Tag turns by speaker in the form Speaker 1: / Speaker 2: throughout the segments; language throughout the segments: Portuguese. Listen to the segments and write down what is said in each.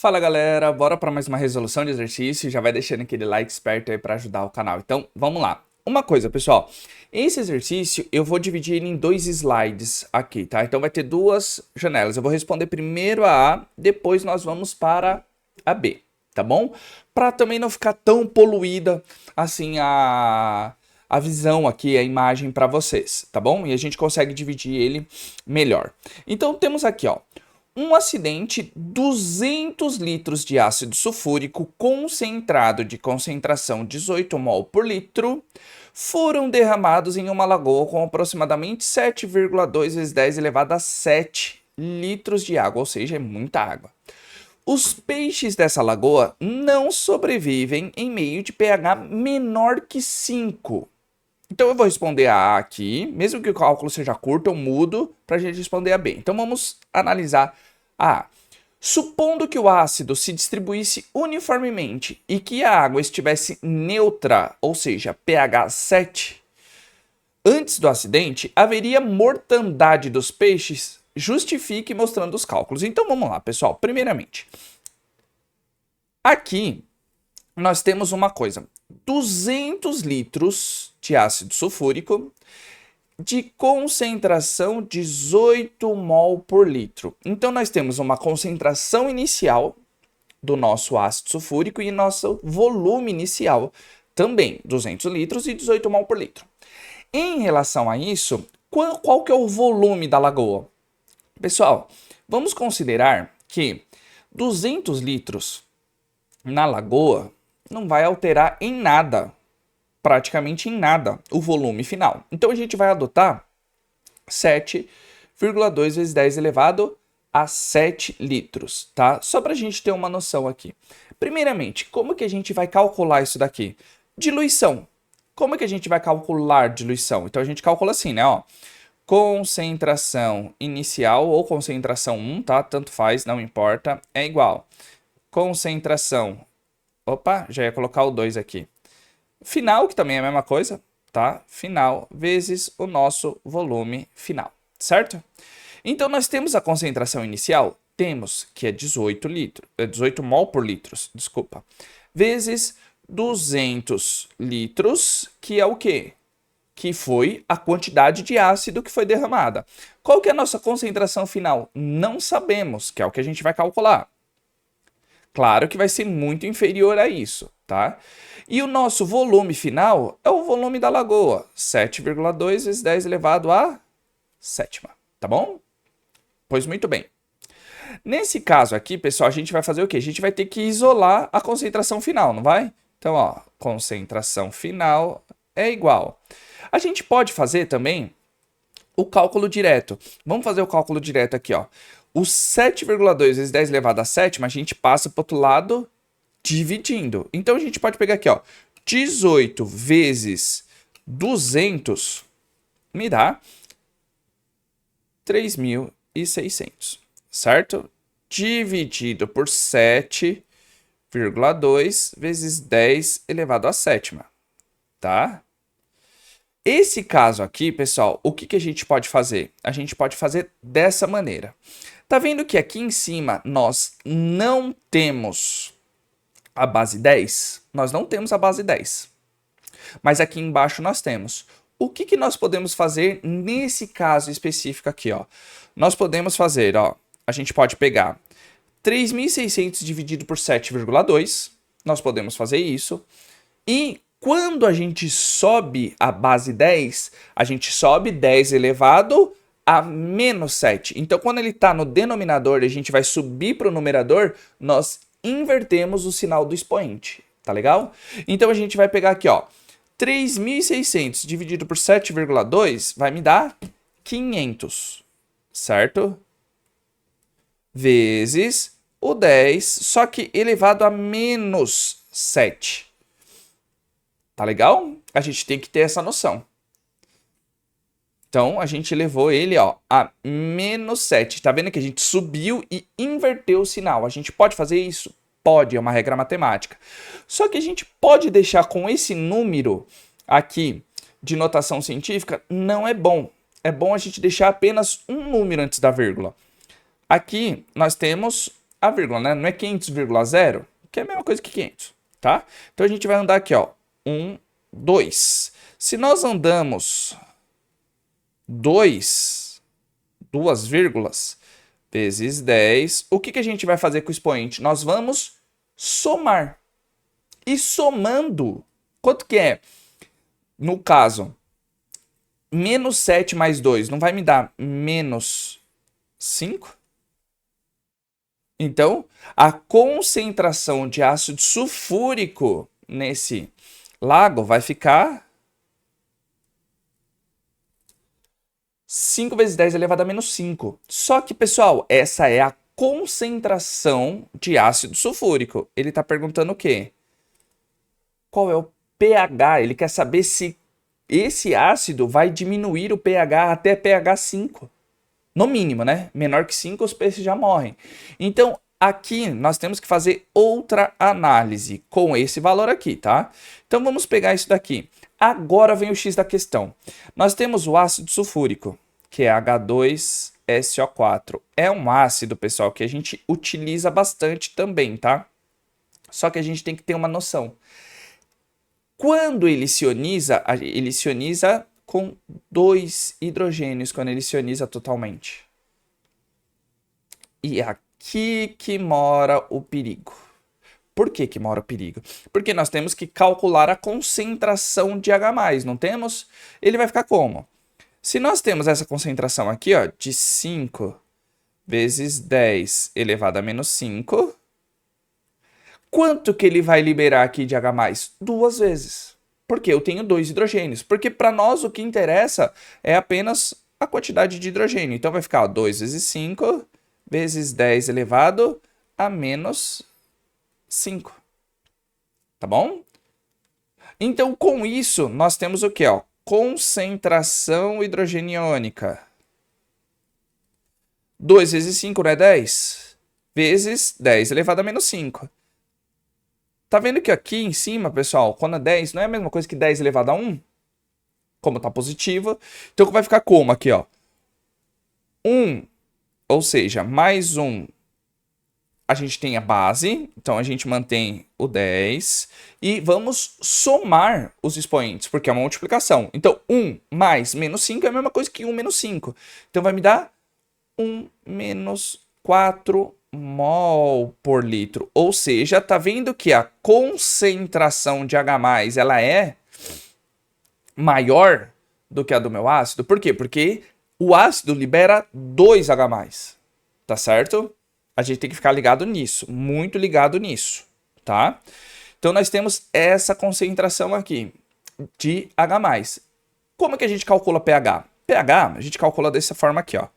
Speaker 1: Fala galera, bora para mais uma resolução de exercício, já vai deixando aquele like esperto aí para ajudar o canal. Então, vamos lá. Uma coisa, pessoal, esse exercício eu vou dividir ele em dois slides aqui, tá? Então vai ter duas janelas, eu vou responder primeiro a A, depois nós vamos para a B, tá bom? Para também não ficar tão poluída assim a visão aqui, a imagem para vocês, tá bom? E a gente consegue dividir ele melhor. Então temos aqui, ó. Um acidente, 200 litros de ácido sulfúrico concentrado de concentração 18 mol por litro foram derramados em uma lagoa com aproximadamente 7,2 vezes 10 elevado a 7 litros de água, ou seja, é muita água. Os peixes dessa lagoa não sobrevivem em meio de pH menor que 5. Então eu vou responder a A aqui, mesmo que o cálculo seja curto, eu mudo para a gente responder a B. Então vamos analisar a A. Supondo que o ácido se distribuísse uniformemente e que a água estivesse neutra, ou seja, pH 7, antes do acidente, haveria mortandade dos peixes? Justifique mostrando os cálculos. Então vamos lá, pessoal. Primeiramente, aqui nós temos uma coisa. 200 litros de ácido sulfúrico de concentração 18 mol por litro. Então, nós temos uma concentração inicial do nosso ácido sulfúrico e nosso volume inicial também, 200 litros e 18 mol por litro. Em relação a isso, qual que é o volume da lagoa? Pessoal, vamos considerar que 200 litros na lagoa não vai alterar em nada, praticamente em nada, o volume final. Então a gente vai adotar 7,2 vezes 10 elevado a 7 litros, tá? Só para a gente ter uma noção aqui. Primeiramente, como que a gente vai calcular isso daqui? Diluição. Como que a gente vai calcular diluição? Então a gente calcula assim, né? Ó, concentração inicial ou concentração 1, tá? Tanto faz, não importa, é igual. Concentração. Opa, já ia colocar o 2 aqui. Final, que também é a mesma coisa, tá? Final vezes o nosso volume final, certo? Então, nós temos a concentração inicial, temos que é 18 mol por litros, desculpa, vezes 200 litros, que é o quê? Que foi a quantidade de ácido que foi derramada. Qual que é a nossa concentração final? Não sabemos, que é o que a gente vai calcular. Claro que vai ser muito inferior a isso, tá? E o nosso volume final é o volume da lagoa, 7,2 vezes 10 elevado a sétima, tá bom? Pois muito bem. Nesse caso aqui, pessoal, a gente vai fazer o quê? A gente vai ter que isolar a concentração final, não vai? Então, ó, concentração final é igual. A gente pode fazer também o cálculo direto. Vamos fazer o cálculo direto aqui, ó. O 7,2 vezes 10 elevado a sétima, a gente passa para o outro lado dividindo. Então, a gente pode pegar aqui, ó, 18 vezes 200 me dá 3.600, certo? Dividido por 7,2 vezes 10 elevado a sétima, tá? Esse caso aqui, pessoal, o que a gente pode fazer? A gente pode fazer dessa maneira. Tá vendo que aqui em cima nós não temos a base 10? Nós não temos a base 10. Mas aqui embaixo nós temos. O que nós podemos fazer nesse caso específico aqui, ó? Nós podemos fazer, ó, a gente pode pegar 3.600 dividido por 7,2. Nós podemos fazer isso. E quando a gente sobe a base 10, a gente sobe 10 elevado a menos 7. Então, quando ele está no denominador e a gente vai subir para o numerador, nós invertemos o sinal do expoente, tá legal? Então, a gente vai pegar aqui, ó, 3.600 dividido por 7,2 vai me dar 500, certo? Vezes o 10, só que elevado a menos 7. Tá legal? A gente tem que ter essa noção. Então, a gente levou ele, ó, a menos 7. Tá vendo que a gente subiu e inverteu o sinal? A gente pode fazer isso? Pode, é uma regra matemática. Só que a gente pode deixar com esse número aqui de notação científica? Não é bom. É bom a gente deixar apenas um número antes da vírgula. Aqui nós temos a vírgula, né? Não é 500,0, que é a mesma coisa que 500, tá? Então a gente vai andar aqui, ó, 1, 2. Se nós andamos 2 vírgulas, vezes 10, o que a gente vai fazer com o expoente? Nós vamos somar. E somando, quanto que é? No caso, menos 7 mais 2, não vai me dar menos 5? Então, a concentração de ácido sulfúrico nesse lago vai ficar 5 vezes 10 elevado a menos 5. Só que, pessoal, essa é a concentração de ácido sulfúrico. Ele está perguntando o quê? Qual é o pH? Ele quer saber se esse ácido vai diminuir o pH até pH 5. No mínimo, né? Menor que 5, os peixes já morrem. Então, aqui nós temos que fazer outra análise com esse valor aqui, tá? Então, vamos pegar isso daqui. Agora vem o X da questão. Nós temos o ácido sulfúrico, que é H2SO4. É um ácido, pessoal, que a gente utiliza bastante também, tá? Só que a gente tem que ter uma noção. Quando ele se ioniza com 2 hidrogênios, quando ele se ioniza totalmente. E é aqui que mora o perigo. Por que que mora o perigo? Porque nós temos que calcular a concentração de H+, não temos? Ele vai ficar como? Se nós temos essa concentração aqui, ó, de 5 vezes 10 elevado a menos 5, quanto que ele vai liberar aqui de H+? 2 vezes. Porque eu tenho 2 hidrogênios. Porque para nós o que interessa é apenas a quantidade de hidrogênio. Então vai ficar ó, 2 vezes 5 vezes 10 elevado a menos 5. Tá bom? Então, com isso, nós temos o quê? Ó? Concentração hidrogeniônica. 2 vezes 5 não é 10? Vezes 10 elevado a menos 5. Tá vendo que aqui em cima, pessoal, quando é 10, não é a mesma coisa que 10 elevado a 1? Como tá positivo. Então, vai ficar como aqui, ó? 1, ou seja, mais 1. A gente tem a base, então a gente mantém o 10. E vamos somar os expoentes, porque é uma multiplicação. Então, 1 mais menos 5 é a mesma coisa que 1 menos 5. Então, vai me dar 1 menos 4 mol por litro. Ou seja, tá vendo que a concentração de H+, ela é maior do que a do meu ácido. Por quê? Porque o ácido libera 2 H+, tá certo? A gente tem que ficar ligado nisso, muito ligado nisso, tá? Então, nós temos essa concentração aqui de H+. Como é que a gente calcula pH? pH, a gente calcula dessa forma aqui, ó.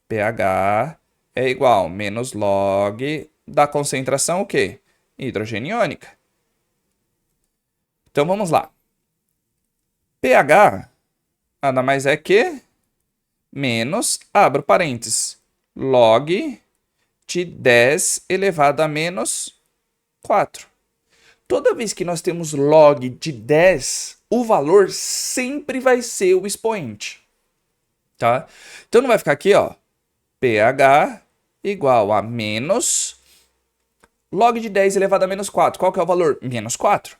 Speaker 1: pH é igual a menos log da concentração o quê? Hidrogeniônica. Então, vamos lá. pH nada mais é que menos, abro parênteses, log de 10 elevado a menos 4. Toda vez que nós temos log de 10, o valor sempre vai ser o expoente. Tá? Então, não vai ficar aqui, ó, pH igual a menos log de 10 elevado a menos 4. Qual que é o valor? Menos 4.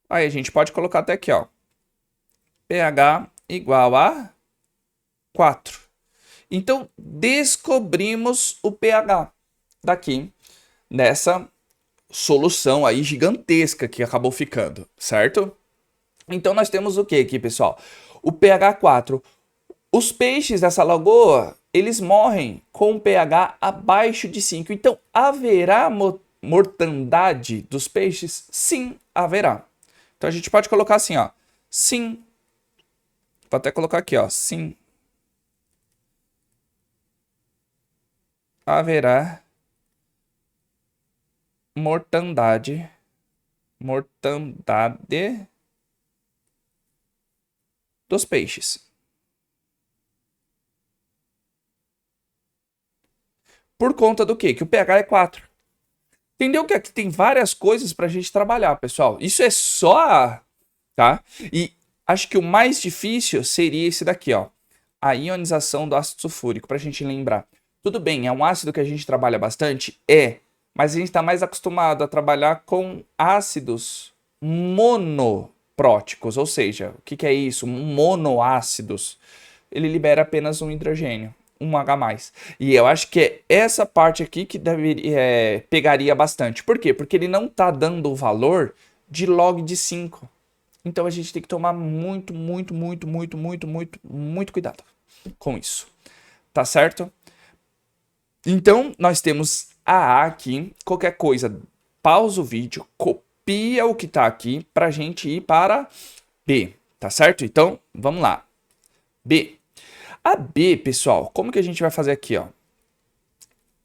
Speaker 1: Aí a gente pode colocar até aqui, ó, pH igual a 4. Então, descobrimos o pH daqui, nessa solução aí gigantesca que acabou ficando, certo? Então, nós temos o que aqui, pessoal? O pH 4. Os peixes dessa lagoa, eles morrem com pH abaixo de 5. Então, haverá mortandade dos peixes? Sim, haverá. Então, a gente pode colocar assim, ó. Sim. Vou até colocar aqui, ó. Sim. Haverá mortandade dos peixes. Por conta do quê? Que o pH é 4. Entendeu que aqui tem várias coisas para a gente trabalhar, pessoal? Isso é só, tá? E acho que o mais difícil seria esse daqui, ó. A ionização do ácido sulfúrico, para a gente lembrar. Tudo bem, é um ácido que a gente trabalha bastante? É, mas a gente está mais acostumado a trabalhar com ácidos monopróticos, ou seja, o que, que é isso? Monoácidos. Ele libera apenas um hidrogênio, um H+. E eu acho que é essa parte aqui que pegaria bastante. Por quê? Porque ele não está dando o valor de log de 5. Então a gente tem que tomar muito cuidado com isso. Tá certo? Então, nós temos A aqui. Qualquer coisa, pausa o vídeo, copia o que tá aqui pra gente ir para B. Tá certo? Então, vamos lá. B. A B, pessoal, como que a gente vai fazer aqui, ó?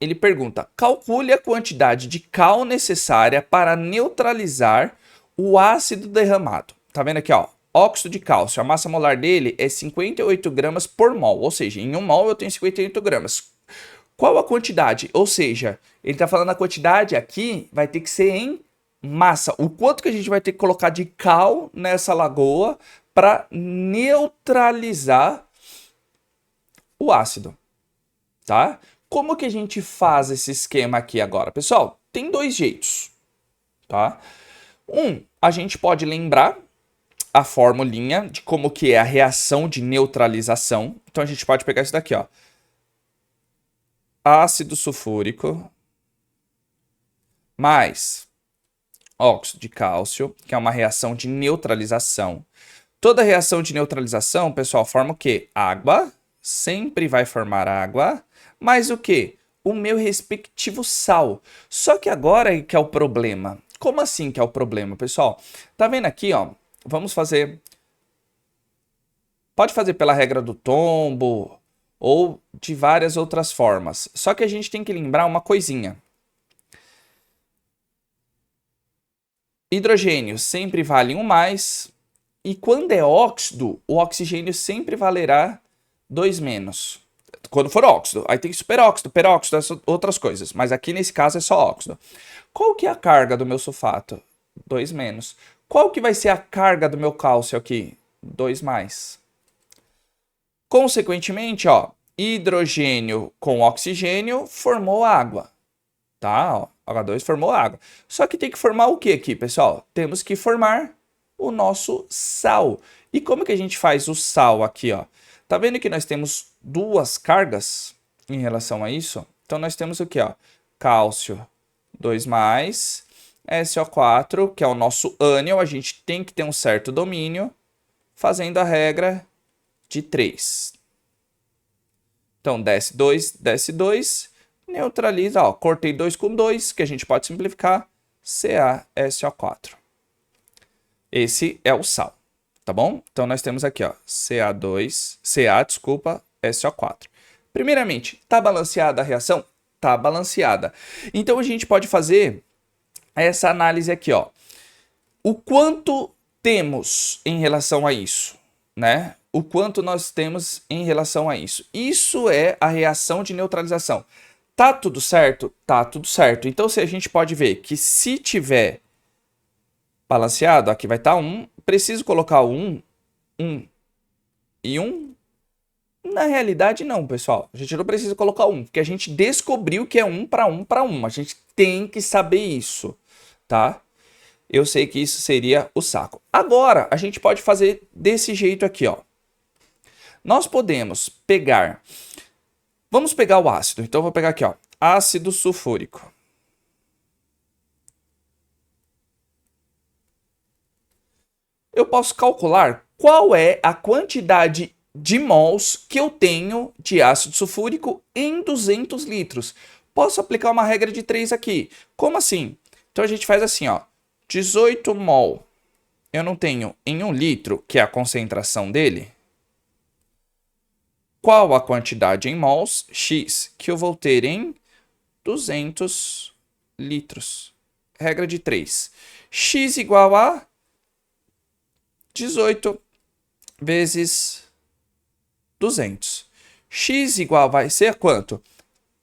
Speaker 1: Ele pergunta, calcule a quantidade de cal necessária para neutralizar o ácido derramado. Tá vendo aqui, ó? Óxido de cálcio, a massa molar dele é 58 gramas por mol, ou seja, em 1 mol eu tenho 58 gramas. Qual a quantidade? Ou seja, ele está falando a quantidade aqui vai ter que ser em massa. O quanto que a gente vai ter que colocar de cal nessa lagoa para neutralizar o ácido, tá? Como que a gente faz esse esquema aqui agora? Pessoal, tem dois jeitos, tá? A gente pode lembrar a formulinha de como que é a reação de neutralização. Então a gente pode pegar isso daqui, ó. Ácido sulfúrico mais óxido de cálcio, que é uma reação de neutralização. Toda reação de neutralização, pessoal, forma o quê? Água, sempre vai formar água, mais o quê? O meu respectivo sal. Só que agora é que é o problema. Como assim que é o problema, pessoal? Tá vendo aqui, ó? Vamos fazer... Pode fazer pela regra do tombo ou de várias outras formas. Só que a gente tem que lembrar uma coisinha. Hidrogênio sempre vale 1+, e quando é óxido, o oxigênio sempre valerá 2-. Quando for óxido, aí tem superóxido, peróxido, essas outras coisas. Mas aqui nesse caso é só óxido. Qual que é a carga do meu sulfato? 2-. Qual que vai ser a carga do meu cálcio aqui? 2+. Consequentemente, ó, hidrogênio com oxigênio formou água, tá? Ó, H2 formou água. Só que tem que formar o que aqui, pessoal? Temos que formar o nosso sal. E como que a gente faz o sal aqui, ó? Tá vendo que nós temos duas cargas em relação a isso? Então nós temos o que, ó? Cálcio 2+, SO4, que é o nosso ânion, a gente tem que ter um certo domínio, fazendo a regra de 3. Então, desce 2, neutraliza, ó, cortei 2 com 2, que a gente pode simplificar, CaSO4. Esse é o sal, tá bom? Então, nós temos aqui, ó, SO4. Primeiramente, tá balanceada a reação? Tá balanceada. Então, a gente pode fazer essa análise aqui, ó. O quanto temos em relação a isso, né? O quanto nós temos em relação a isso. Isso é a reação de neutralização. Tá tudo certo? Tá tudo certo. Então, se a gente pode ver que se tiver balanceado, aqui vai estar 1, preciso colocar o 1 e 1? Na realidade, não, pessoal. A gente não precisa colocar 1, porque a gente descobriu que é 1 para 1 para 1. A gente tem que saber isso, tá? Eu sei que isso seria o saco. Agora, a gente pode fazer desse jeito aqui, ó. Nós podemos pegar... Vamos pegar o ácido. Então, eu vou pegar aqui, ó. Ácido sulfúrico. Eu posso calcular qual é a quantidade de mols que eu tenho de ácido sulfúrico em 200 litros. Posso aplicar uma regra de 3 aqui. Como assim? Então, a gente faz assim, ó. 18 mol eu não tenho em 1 litro, que é a concentração dele. Qual a quantidade em mols, X, que eu vou ter em 200 litros? Regra de 3. X igual a 18 vezes 200. X igual vai ser quanto?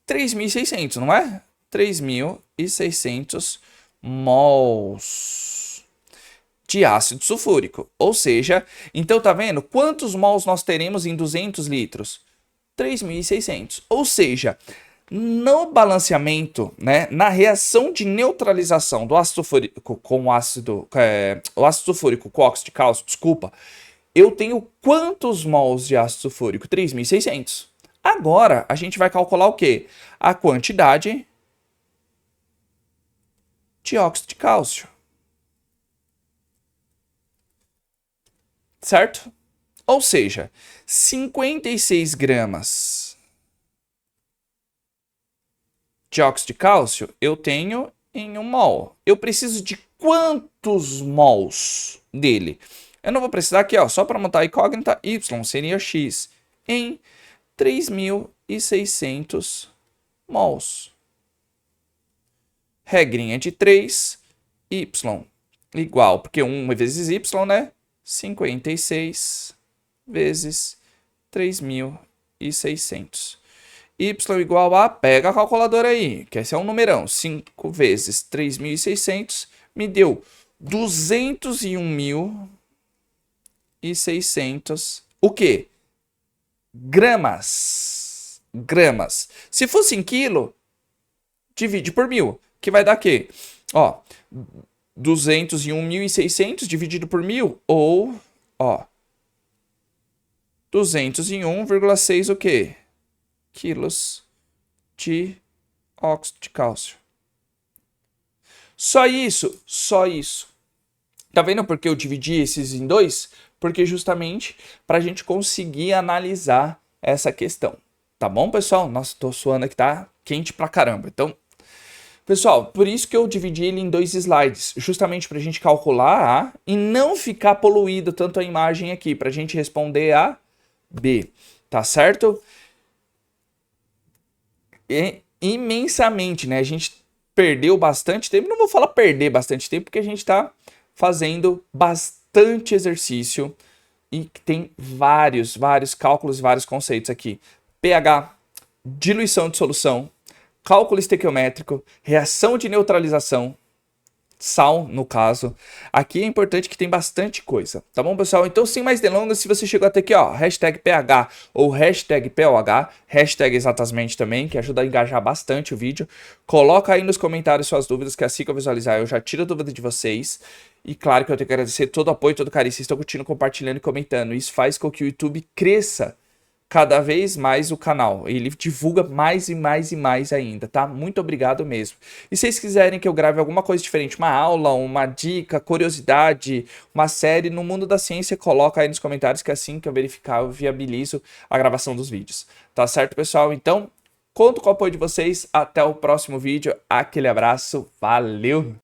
Speaker 1: 3.600, não é? 3.600 mols de ácido sulfúrico. Ou seja, então tá vendo quantos mols nós teremos em 200 litros? 3.600. Ou seja, no balanceamento, né, na reação de neutralização do ácido sulfúrico com o ácido sulfúrico com óxido de cálcio, desculpa, eu tenho quantos mols de ácido sulfúrico? 3.600. Agora, a gente vai calcular o quê? A quantidade de óxido de cálcio. Certo? Ou seja, 56 gramas de óxido de cálcio eu tenho em 1 mol. Eu preciso de quantos mols dele? Eu não vou precisar aqui, ó, só para montar a incógnita, Y seria X em 3.600 mols. Regrinha de 3, Y igual, porque 1 vezes Y, né? 56 vezes 3.600. Y igual a, pega a calculadora aí, que esse é um numerão, 5 vezes 3.600 me deu 201.600, o quê? Gramas. Gramas. Se fosse em quilo, divide por 1.000, que vai dar o quê? Ó, 201.600 dividido por 1.000, ou, ó, 201,6 o quê? Quilos de óxido de cálcio. Só isso, só isso. Tá vendo por que eu dividi esses em dois? Porque justamente para a gente conseguir analisar essa questão. Tá bom, pessoal? Nossa, tô suando aqui, tá quente pra caramba. Então, pessoal, por isso que eu dividi ele em 2 slides, justamente para a gente calcular A e não ficar poluído tanto a imagem aqui, para a gente responder a B, tá certo? Imensamente, né? A gente perdeu bastante tempo, não vou falar perder bastante tempo, porque a gente está fazendo bastante exercício e tem vários cálculos, vários conceitos aqui. pH, diluição de solução, cálculo estequiométrico, reação de neutralização, sal, no caso. Aqui é importante que tem bastante coisa, tá bom, pessoal? Então, sem mais delongas, se você chegou até aqui, ó, hashtag PH ou hashtag POH, hashtag exatamente também, que ajuda a engajar bastante o vídeo. Coloca aí nos comentários suas dúvidas, que assim que eu visualizar, eu já tiro a dúvida de vocês. E claro que eu tenho que agradecer todo o apoio, todo o carinho. Vocês estão curtindo, compartilhando e comentando. Isso faz com que o YouTube cresça cada vez mais o canal. Ele divulga mais e mais e mais ainda, tá? Muito obrigado mesmo. E se vocês quiserem que eu grave alguma coisa diferente, uma aula, uma dica, curiosidade, uma série no mundo da ciência, coloca aí nos comentários que assim que eu verificar, eu viabilizo a gravação dos vídeos. Tá certo, pessoal? Então, conto com o apoio de vocês. Até o próximo vídeo. Aquele abraço. Valeu!